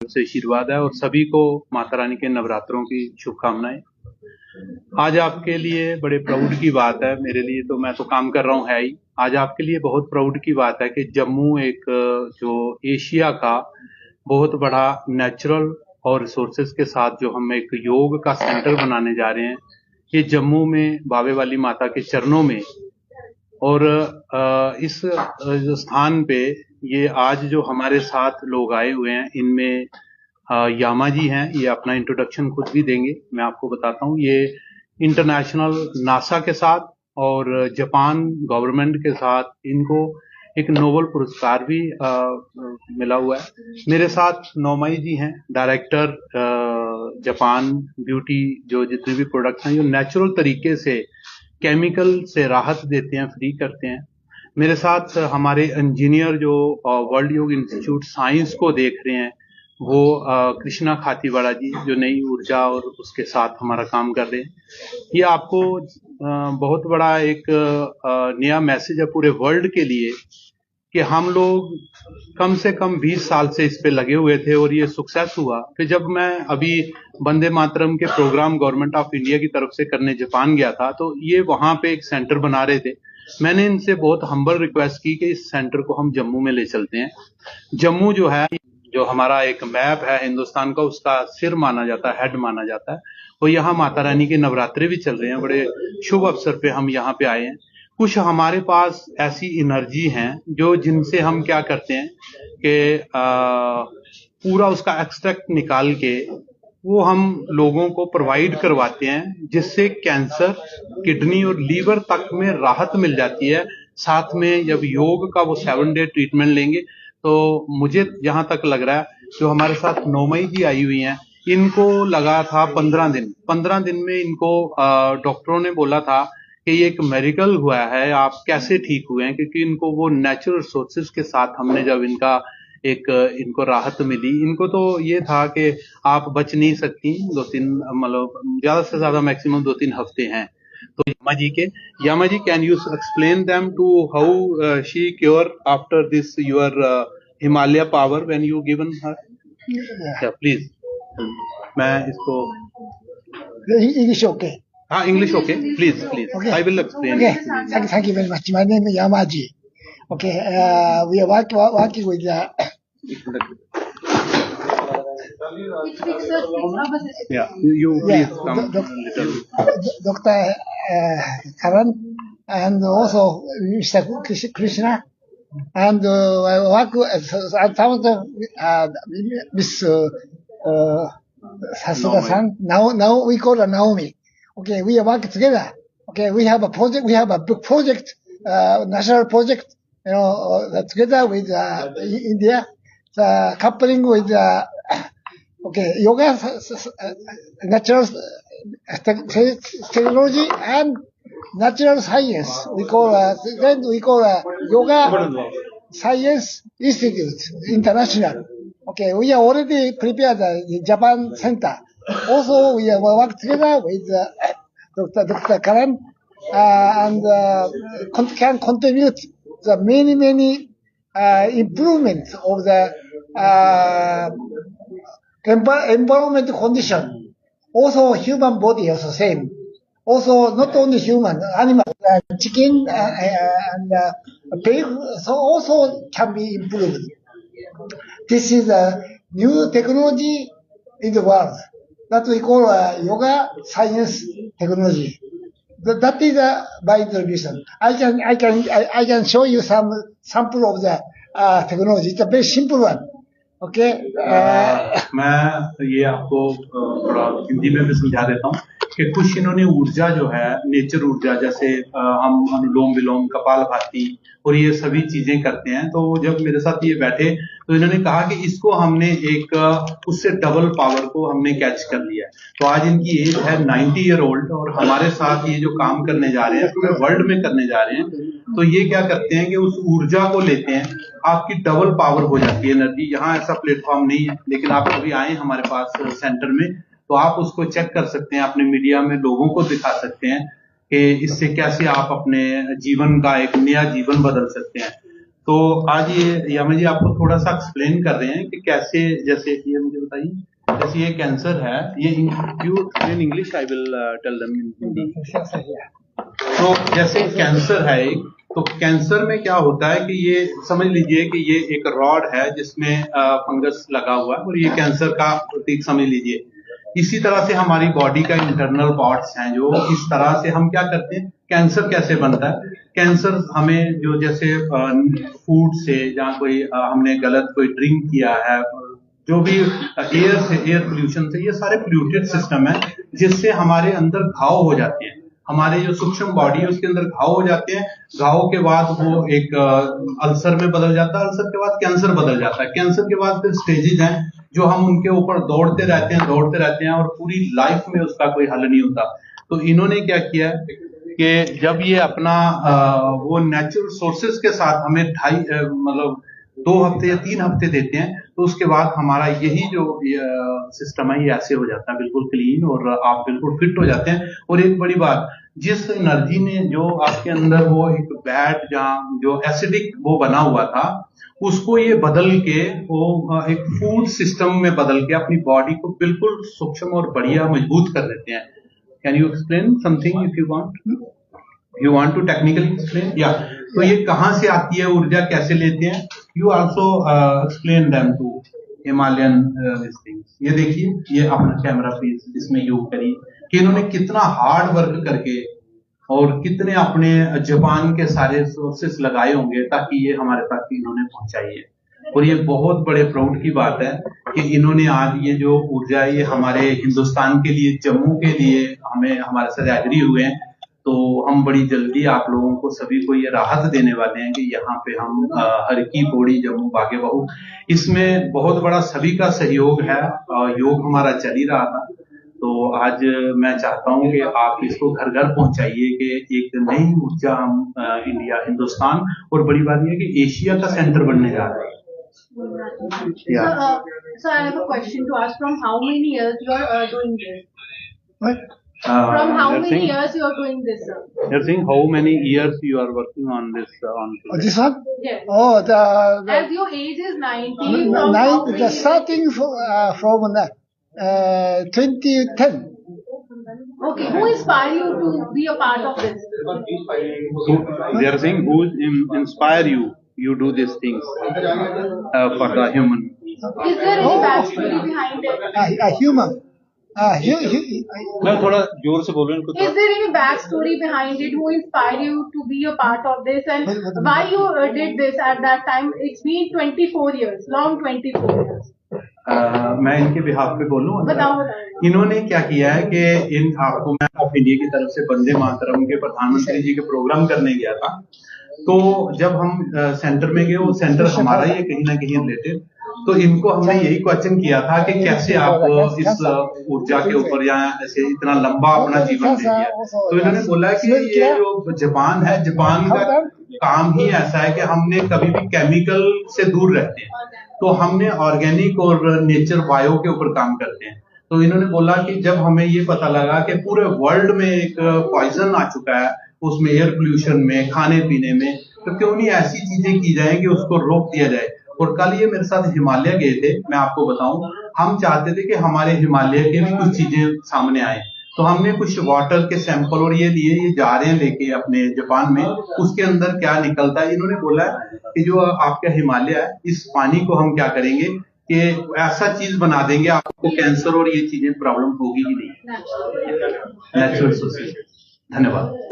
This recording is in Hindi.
से आशीर्वाद है और सभी को माता रानी के नवरात्रों की शुभकामनाएं। आज आपके लिए बड़े प्राउड की बात है, मेरे लिए तो मैं तो काम कर रहा हूँ है ही, आज आपके लिए बहुत प्राउड की बात है कि जम्मू एक जो एशिया का बहुत बड़ा नेचुरल और रिसोर्सेज के साथ जो हम एक योग का सेंटर बनाने जा रहे हैं, ये जम्मू में बावे वाली माता के चरणों में। और इस स्थान पे ये आज जो हमारे साथ लोग आए हुए हैं, इनमें यामा जी हैं, ये अपना इंट्रोडक्शन खुद भी देंगे। मैं आपको बताता हूँ, ये इंटरनेशनल नासा के साथ और जापान गवर्नमेंट के साथ इनको एक नोबेल पुरस्कार भी मिला हुआ है। मेरे साथ नौमई जी हैं, डायरेक्टर जापान ब्यूटी, जो जितने भी प्रोडक्ट्स हैं जो नेचुरल तरीके से केमिकल से राहत देते हैं, फ्री करते हैं। मेरे साथ हमारे इंजीनियर जो वर्ल्ड योग इंस्टीट्यूट साइंस को देख रहे हैं, वो कृष्णा खातीवाड़ा जी, जो नई ऊर्जा और उसके साथ हमारा काम कर रहे हैं। ये आपको बहुत बड़ा एक नया मैसेज है पूरे वर्ल्ड के लिए कि हम लोग कम से कम 20 साल से इस पे लगे हुए थे और ये सक्सेस हुआ। फिर जब मैं अभी वंदे मातरम के प्रोग्राम गवर्नमेंट ऑफ इंडिया की तरफ से करने जापान गया था, तो ये वहां पे एक सेंटर बना रहे थे। मैंने इनसे बहुत हम्बल रिक्वेस्ट की कि इस सेंटर को हम जम्मू में ले चलते हैं। जम्मू जो है, जो हमारा एक मैप है हिंदुस्तान का, उसका सिर माना जाता है, हेड माना जाता है। और यहाँ माता रानी के नवरात्रे भी चल रहे हैं, बड़े शुभ अवसर पे हम यहाँ पे आए हैं। कुछ हमारे पास ऐसी एनर्जी हैं जो जिनसे हम क्या करते हैं कि पूरा उसका एक्सट्रैक्ट निकाल के वो हम लोगों को प्रोवाइड करवाते हैं, जिससे कैंसर, किडनी और लीवर तक में राहत मिल जाती है। साथ में जब योग का वो 7 डे ट्रीटमेंट लेंगे, तो मुझे जहां तक लग रहा है, जो हमारे साथ नौमई जी आई हुई हैं, इनको लगा था 15 दिन। 15 दिन में इनको डॉक्टरों ने बोला था कि ये एक मेरिकल हुआ है, आप कैसे ठीक हुए हैं, क्योंकि इनको वो नेचुरल रिसोर्सेज के साथ हमने जब इनको राहत मिली। इनको तो ये था कि आप बच नहीं सकती, 2-3 मतलब ज्यादा से ज्यादा मैक्सिमम 2-3 हफ्ते हैं। तो Yama ji can you explain them to how she cure after this your Himalaya power when you given her? या प्लीज, मैं इसको English okay? English okay, please. Okay. I will explain. Okay, thank you very much. My name is Yamaji. Okay, we are working with you please come a little. Dr. Karan and also Mr. Krishna, and I work I found Miss Sasuga-san. Now we call her Naomi. Okay, we are working together. Okay, we have a project. We have a big project, national project. Together with India, coupling with yoga, natural technology and natural science. We call Yoga Science Institute International. Okay, we are already prepared the Japan Center. Also, we have worked together with Dr. Karan and can contribute the many improvements of the environment condition. Also, human body also same. Also, not only human, animal, chicken and pig, so also can be improved. This is a new technology in the world that we call yoga science technology. That is my introduction. I can show you some sample of the technology. It's a very simple one. Okay. मैं ये आपको थोड़ा हिंदी में भी समझा देता हूँ कि कुछ इन्होंने ऊर्जा जो है, नेचर ऊर्जा, जैसे हम अनुलोम विलोम, कपालभाति और ये सभी चीजें करते हैं। तो जब मेरे साथ ये बैठे तो इन्होंने कहा कि इसको हमने एक उससे डबल पावर को हमने कैच कर लिया है। तो आज इनकी एज है 90 ईयर ओल्ड और हमारे साथ ये जो काम करने जा रहे हैं, पूरे वर्ल्ड में करने जा रहे हैं। तो ये क्या करते हैं कि उस ऊर्जा को लेते हैं, आपकी डबल पावर हो जाती है एनर्जी। यहाँ ऐसा प्लेटफॉर्म नहीं है, लेकिन आप कभी आए हमारे पास सेंटर में तो आप उसको चेक कर सकते हैं, अपने मीडिया में लोगों को दिखा सकते हैं कि इससे कैसे आप अपने जीवन का एक नया जीवन बदल सकते हैं। तो आज ये यामा जी आपको थोड़ा सा एक्सप्लेन कर रहे हैं कि कैसे, जैसे ये मुझे बताइए, जैसे ये कैंसर है, ये in English I will tell them in Hindi. तो जैसे कैंसर है एक, तो कैंसर में क्या होता है कि ये समझ लीजिए कि ये एक रॉड है जिसमें फंगस लगा हुआ है, और ये कैंसर का प्रतीक समझ लीजिए। इसी तरह से हमारी बॉडी का इंटरनल पार्ट्स हैं, जो इस तरह से हम क्या करते हैं, कैंसर कैसे बनता है। कैंसर हमें जो जैसे फूड से, या कोई हमने गलत कोई ड्रिंक किया है, जो भी एयर से, एयर पोल्यूशन से, ये सारे पोल्यूटेड सिस्टम है जिससे हमारे अंदर घाव हो जाते हैं। हमारे जो सूक्ष्म बॉडी है उसके अंदर घाव हो जाते हैं। घाव के बाद वो एक अल्सर में बदल जाता है, अल्सर के बाद कैंसर बदल जाता है, कैंसर के बाद फिर स्टेजेस हैं जो हम उनके ऊपर दौड़ते रहते हैं और पूरी लाइफ में उसका कोई हल नहीं होता। तो इन्होंने क्या किया कि जब ये अपना वो नेचुरल सोर्सेज के साथ हमें मतलब 2 हफ्ते या 3 हफ्ते देते हैं, तो उसके बाद हमारा यही जो सिस्टम है ये ऐसे हो जाता है बिल्कुल क्लीन, और आप बिल्कुल फिट हो जाते हैं। और एक बड़ी बात, जिस एनर्जी ने जो आपके अंदर वो एक बैड जो एसिडिक वो बना हुआ था, उसको ये बदल के वो एक फूड सिस्टम में बदल के अपनी बॉडी को बिल्कुल सूक्ष्म और बढ़िया मजबूत कर देते हैं। Can you explain something if you want to technically explain? या तो ये कहाँ से आती है ऊर्जा, कैसे लेते हैं? You also explain them to Himalayan things. ये देखिए, ये अपना कैमरा प्लीज इसमें योग करिए कि इन्होंने कितना हार्ड वर्क करके और कितने अपने जापान के सारे सोर्सेस लगाए होंगे ताकि ये हमारे तक इन्होंने पहुंचाई है। और ये बहुत बड़े प्राउड की बात है कि इन्होंने आज ये जो ऊर्जा है ये हमारे हिंदुस्तान के लिए, जम्मू के लिए हमें हमारे साथ एग्री हुए हैं। तो हम बड़ी जल्दी आप लोगों को सभी को ये राहत देने वाले हैं कि यहाँ पे हम हर की पौड़ी जम्मू बागे बहू, इसमें बहुत बड़ा सभी का सहयोग है। योग हमारा चल ही रहा था, तो आज मैं चाहता हूं कि आप इसको घर घर पहुंचाइए कि एक नई ऊर्जा हम इंडिया, हिंदुस्तान, और बड़ी बात यह है कि एशिया का सेंटर बनने जा रहा है। So I have a question to ask. From how many years you are doing this? What? From how many years you are doing this, sir? They're saying how many years you are working on this? This one? Yes. Oh, As your age is 19, from how many the starting from 2010. Okay, who inspired you to be a part of this? They are saying who inspire you? You do these things for the human. Is there any backstory behind it? A human. मैं थोड़ा जोर से बोल रहा हूँ। Is there any backstory behind it? Who inspired you to be a part of this, and why you did this at that time? It's been 24 years, long 24 years. मैं इनके बिहाफ पे बोलूँ? बताओ। इन्होंने क्या किया है कि आपको मैं ऑफ इंडिया की तरफ से वंदे मातरम के प्रधानमंत्री जी के प्रोग्राम करने गया था। तो जब हम सेंटर में गए, वो सेंटर हमारा ही कहीं ना कहीं रिलेटेड, तो इनको हमने यही क्वेश्चन किया था कि कैसे आप इस ऊर्जा के ऊपर या ऐसे इतना लंबा अपना जीवन दे दिया। तो इन्होंने बोला कि ये जो जापान है, जापान का काम ही ऐसा है कि हमने कभी भी केमिकल से दूर रहते हैं, तो हमने ऑर्गेनिक और नेचर बायो के ऊपर काम करते हैं। तो इन्होंने बोला कि जब हमें ये पता लगा कि पूरे वर्ल्ड में एक पॉइजन आ चुका है, उसमें एयर पोल्यूशन में, खाने पीने में, तो क्यों नहीं ऐसी चीजें की जाए कि उसको रोक दिया जाए। और कल ये मेरे साथ हिमालय गए थे, मैं आपको बताऊं, हम चाहते थे कि हमारे हिमालय के भी कुछ चीजें सामने आए। तो हमने कुछ वाटर के सैंपल और ये लिए, ये जा रहे हैं लेके अपने जापान में, उसके अंदर क्या निकलता है। इन्होंने बोला कि जो आपका हिमालय है, इस पानी को हम क्या करेंगे कि ऐसा चीज बना देंगे, आपको कैंसर और ये चीजें प्रॉब्लम होगी ही नहीं। Natural sources. धन्यवाद।